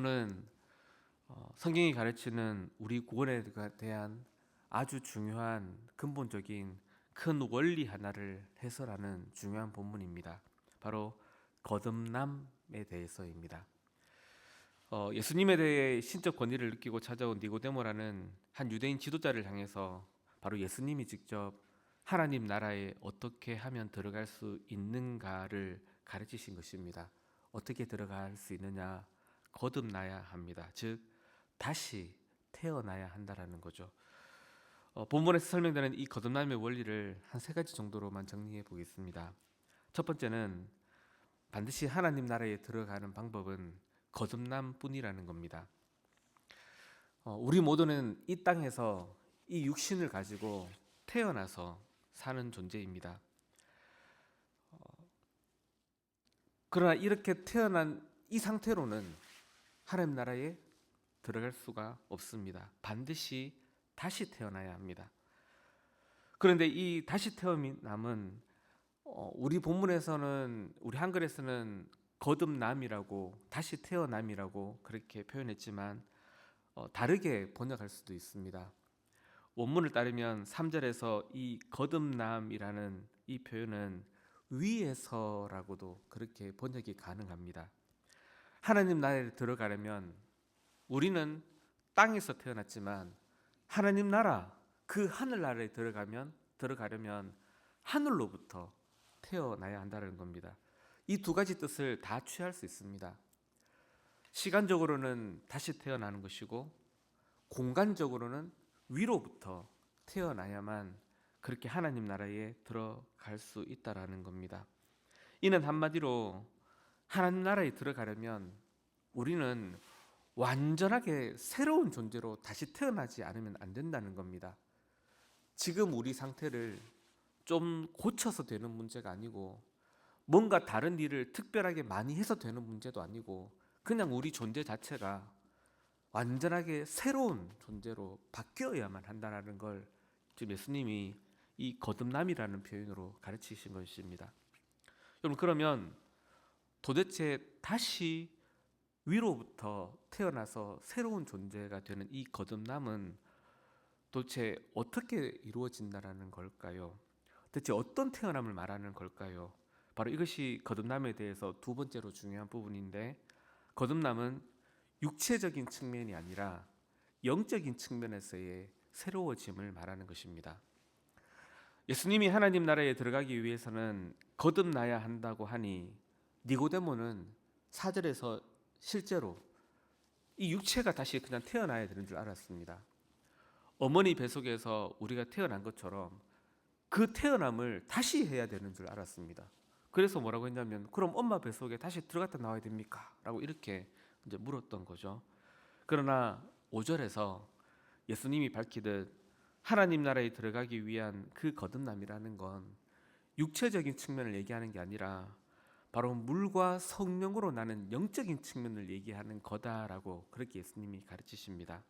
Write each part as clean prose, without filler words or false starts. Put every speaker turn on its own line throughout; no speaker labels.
구원은 성경이 가르치는 우리 구원에 대한 아주 중요한 근본적인 큰 원리 하나를 해설하는 중요한 본문입니다. 바로 거듭남에 대해서입니다. 예수님에 대해 신적 권위를 느끼고 찾아온 니고데모라는 한 유대인 지도자를 향해서 바로 예수님이 직접 하나님 나라에 어떻게 하면 들어갈 수 있는가를 가르치신 것입니다. 어떻게 들어갈 수 있느냐? 거듭나야 합니다. 즉 다시 태어나야 한다라는 거죠. 본문에서 설명되는 이 거듭남의 원리를 한 세 가지 정도로만 정리해 보겠습니다. 첫 번째는 반드시 하나님 나라에 들어가는 방법은 거듭남뿐이라는 겁니다. 우리 모두는 이 땅에서 이 육신을 가지고 태어나서 사는 존재입니다. 그러나 이렇게 태어난 이 상태로는 하나님 나라에 들어갈 수가 없습니다. 반드시 다시 태어나야 합니다. 그런데 이 다시 태어남은 우리 본문에서는, 우리 한글에서는 거듭남이라고, 다시 태어남이라고 그렇게 표현했지만 다르게 번역할 수도 있습니다. 원문을 따르면 3절에서 이 거듭남이라는 이 표현은 위에서라고도 그렇게 번역이 가능합니다. 하나님 나라에 들어가려면 우리는 땅에서 태어났지만 하나님 나라, 그 하늘나라에 들어가려면 하늘로부터 태어나야 한다는 겁니다. 이 두 가지 뜻을 다 취할 수 있습니다. 시간적으로는 다시 태어나는 것이고 공간적으로는 위로부터 태어나야만 그렇게 하나님 나라에 들어갈 수 있다라는 겁니다. 이는 한마디로 하나님 나라에 들어가려면 우리는 완전하게 새로운 존재로 다시 태어나지 않으면 안 된다는 겁니다. 지금 우리 상태를 좀 고쳐서 되는 문제가 아니고 뭔가 다른 일을 특별하게 많이 해서 되는 문제도 아니고 그냥 우리 존재 자체가 완전하게 새로운 존재로 바뀌어야만 한다는 걸 지금 예수님이 이 거듭남이라는 표현으로 가르치신 것입니다. 여러분, 그러면 도대체 다시 위로부터 태어나서 새로운 존재가 되는 이 거듭남은 도대체 어떻게 이루어진다는 걸까요? 대체 어떤 태어남을 말하는 걸까요? 바로 이것이 거듭남에 대해서 두 번째로 중요한 부분인데, 거듭남은 육체적인 측면이 아니라 영적인 측면에서의 새로워짐을 말하는 것입니다. 예수님이 하나님 나라에 들어가기 위해서는 거듭나야 한다고 하니 니고데모는 4절에서 실제로 이 육체가 다시 그냥 태어나야 되는 줄 알았습니다. 어머니 뱃속에서 우리가 태어난 것처럼 그 태어남을 다시 해야 되는 줄 알았습니다. 그래서 뭐라고 했냐면, 그럼 엄마 뱃속에 다시 들어갔다 나와야 됩니까? 라고 이렇게 이제 물었던 거죠. 그러나 5절에서 예수님이 밝히듯 하나님 나라에 들어가기 위한 그 거듭남이라는 건 육체적인 측면을 얘기하는 게 아니라 바로 물과 성령으로 나는 영적인 측면을 얘기하는 거다라고 그렇게 예수님이 가르치십니다.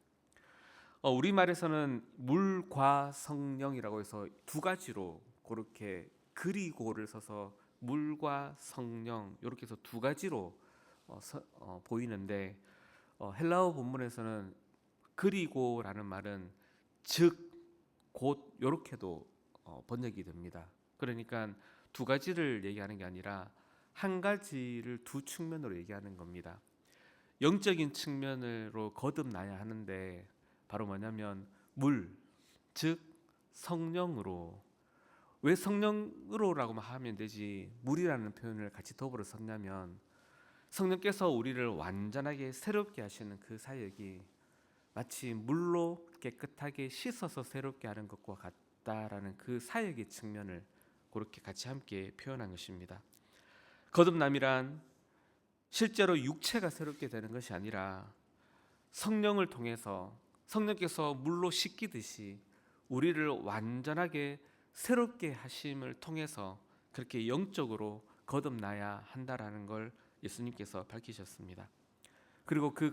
우리말에서는 물과 성령이라고 해서 두 가지로 그렇게 그리고를 써서 물과 성령 이렇게 해서 두 가지로 보이는데, 헬라어 본문에서는 그리고라는 말은 즉, 곧 이렇게도 번역이 됩니다. 그러니까 두 가지를 얘기하는 게 아니라 한 가지를 두 측면으로 얘기하는 겁니다. 영적인 측면으로 거듭나야 하는데 바로 뭐냐면 물, 즉 성령으로. 왜 성령으로라고만 하면 되지 물이라는 표현을 같이 더불어 썼냐면, 성령께서 우리를 완전하게 새롭게 하시는 그 사역이 마치 물로 깨끗하게 씻어서 새롭게 하는 것과 같다라는 그 사역의 측면을 그렇게 같이 함께 표현한 것입니다. 거듭남이란 실제로 육체가 새롭게 되는 것이 아니라 성령을 통해서, 성령께서 물로 씻기듯이 우리를 완전하게 새롭게 하심을 통해서 그렇게 영적으로 거듭나야 한다라는 걸 예수님께서 밝히셨습니다. 그리고 그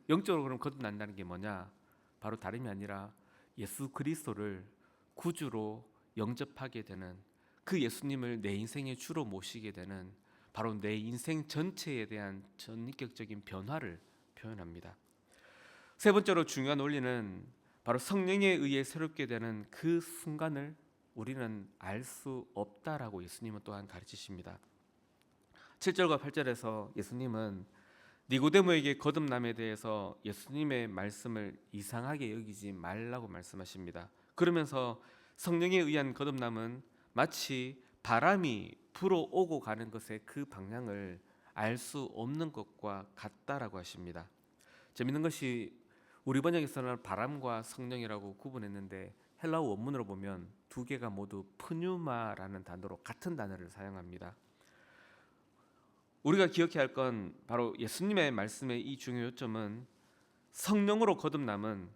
영적으로 그럼 거듭난다는 게 뭐냐? 바로 다름이 아니라 예수 그리스도를 구주로 영접하게 되는, 그 예수님을 내 인생의 주로 모시게 되는, 바로 내 인생 전체에 대한 전인격적인 변화를 표현합니다. 세 번째로 중요한 원리는 바로 성령에 의해 새롭게 되는 그 순간을 우리는 알 수 없다라고 예수님은 또한 가르치십니다. 7절과 8절에서 예수님은 니고데모에게 거듭남에 대해서 예수님의 말씀을 이상하게 여기지 말라고 말씀하십니다. 그러면서 성령에 의한 거듭남은 마치 바람이 불어오고 가는 것의 그 방향을 알 수 없는 것과 같다라고 하십니다. 재밌는 것이 우리 번역에서는 바람과 성령이라고 구분했는데 헬라어 원문으로 보면 두 개가 모두 프뉴마라는 단어로 같은 단어를 사용합니다. 우리가 기억해야 할 건 바로 예수님의 말씀의 이 중요 요점은 성령으로 거듭남은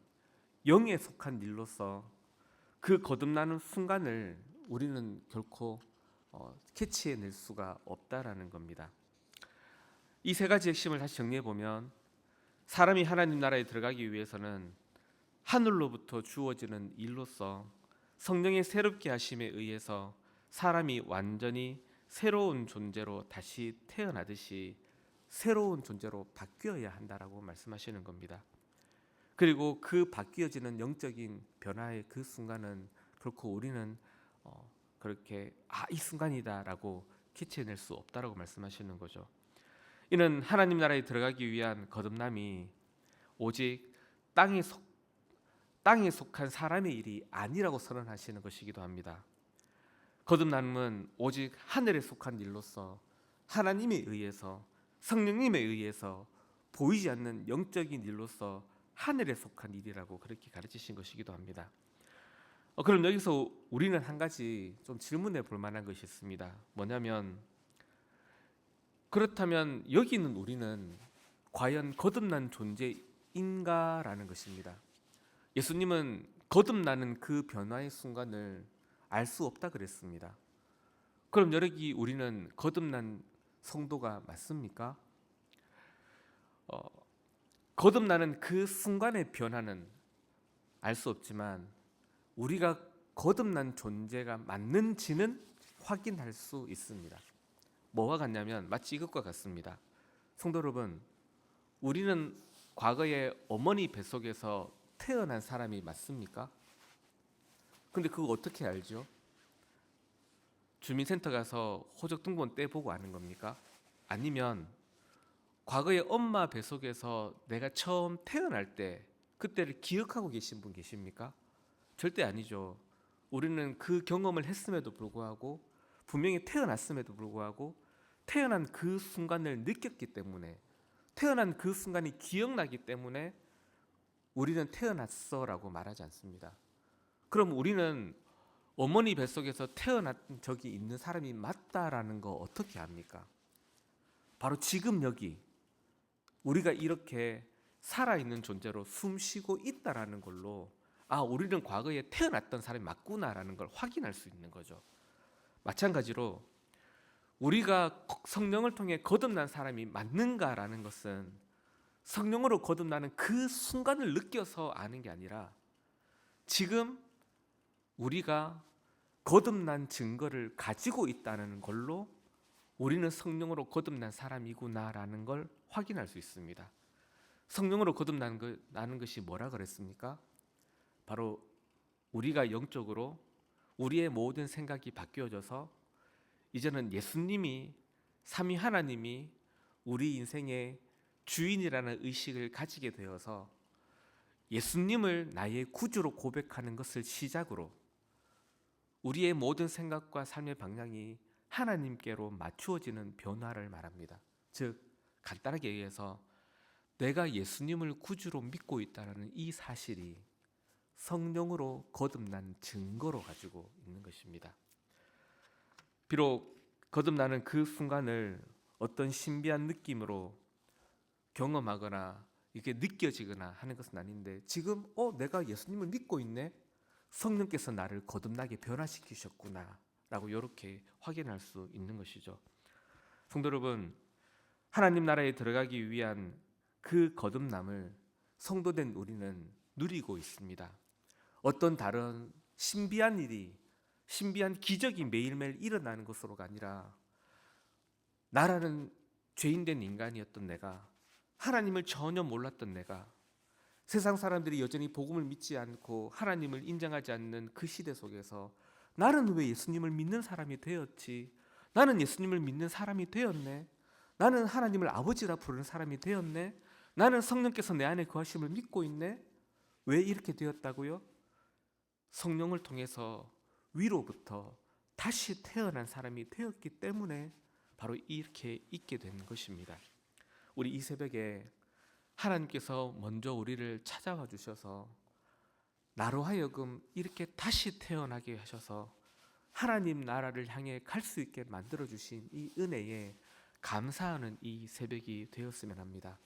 영에 속한 일로서 그 거듭나는 순간을 우리는 결코 캐치해낼 수가 없다라는 겁니다. 이 세 가지 핵심을 다시 정리해 보면 사람이 하나님 나라에 들어가기 위해서는 하늘로부터 주어지는 일로서 성령의 새롭게 하심에 의해서 사람이 완전히 새로운 존재로 다시 태어나듯이 새로운 존재로 바뀌어야 한다라고 말씀하시는 겁니다. 그리고 그 바뀌어지는 영적인 변화의 그 순간은 결코 우리는 그렇게 이 순간이다라고 캐치해낼 수 없다라고 말씀하시는 거죠. 이는 하나님 나라에 들어가기 위한 거듭남이 오직 땅에 속한 사람의 일이 아니라고 선언하시는 것이기도 합니다. 거듭남은 오직 하늘에 속한 일로서 하나님에 의해서 성령님에 의해서 보이지 않는 영적인 일로서 하늘에 속한 일이라고 그렇게 가르치신 것이기도 합니다. 그럼 여기서 우리는 한 가지 좀 질문해 볼 만한 것이 있습니다. 뭐냐면 그렇다면 여기는 우리는 과연 거듭난 존재인가라는 것입니다. 예수님은 거듭나는 그 변화의 순간을 알 수 없다 그랬습니다. 그럼 여기 우리는 거듭난 성도가 맞습니까? 거듭나는 그 순간의 변화는 알 수 없지만 우리가 거듭난 존재가 맞는지는 확인할 수 있습니다. 뭐와 같냐면 마치 이것과 같습니다. 성도 여러분, 우리는 과거에 어머니 뱃속에서 태어난 사람이 맞습니까? 근데 그거 어떻게 알죠? 주민센터 가서 호적등본 떼보고 아는 겁니까? 아니면 과거에 엄마 뱃속에서 내가 처음 태어날 때 그때를 기억하고 계신 분 계십니까? 절대 아니죠. 우리는 그 경험을 했음에도 불구하고 분명히 태어났음에도 불구하고 태어난 그 순간을 느꼈기 때문에 태어난 그 순간이 기억나기 때문에 우리는 태어났어라고 말하지 않습니다. 그럼 우리는 어머니 뱃속에서 태어난 적이 있는 사람이 맞다라는 거 어떻게 압니까? 바로 지금 여기 우리가 이렇게 살아있는 존재로 숨쉬고 있다라는 걸로 우리는 과거에 태어났던 사람이 맞구나라는 걸 확인할 수 있는 거죠. 마찬가지로 우리가 성령을 통해 거듭난 사람이 맞는가라는 것은 성령으로 거듭나는 그 순간을 느껴서 아는 게 아니라 지금 우리가 거듭난 증거를 가지고 있다는 걸로 우리는 성령으로 거듭난 사람이구나라는 걸 확인할 수 있습니다. 성령으로 거듭나는 것이 뭐라 그랬습니까? 바로 우리가 영적으로 우리의 모든 생각이 바뀌어져서 이제는 예수님이 삼위 하나님이 우리 인생의 주인이라는 의식을 가지게 되어서 예수님을 나의 구주로 고백하는 것을 시작으로 우리의 모든 생각과 삶의 방향이 하나님께로 맞추어지는 변화를 말합니다. 즉 간단하게 얘기해서 내가 예수님을 구주로 믿고 있다는 이 사실이 성령으로 거듭난 증거로 가지고 있는 것입니다. 비록 거듭나는 그 순간을 어떤 신비한 느낌으로 경험하거나 이게 느껴지거나 하는 것은 아닌데 지금 내가 예수님을 믿고 있네. 성령께서 나를 거듭나게 변화시키셨구나 라고 이렇게 확인할 수 있는 것이죠. 성도 여러분, 하나님 나라에 들어가기 위한 그 거듭남을 성도된 우리는 누리고 있습니다. 어떤 다른 신비한 일이 신비한 기적이 매일매일 일어나는 것으로가 아니라 나라는 죄인된 인간이었던 내가 하나님을 전혀 몰랐던 내가, 세상 사람들이 여전히 복음을 믿지 않고 하나님을 인정하지 않는 그 시대 속에서 나는 왜 예수님을 믿는 사람이 되었지? 나는 예수님을 믿는 사람이 되었네. 나는 하나님을 아버지라 부르는 사람이 되었네. 나는 성령께서 내 안에 거하심을 믿고 있네. 왜 이렇게 되었다고요? 성령을 통해서 위로부터 다시 태어난 사람이 되었기 때문에 바로 이렇게 있게 된 것입니다. 우리 이 새벽에 하나님께서 먼저 우리를 찾아와 주셔서 나로 하여금 이렇게 다시 태어나게 하셔서 하나님 나라를 향해 갈 수 있게 만들어 주신 이 은혜에 감사하는 이 새벽이 되었으면 합니다.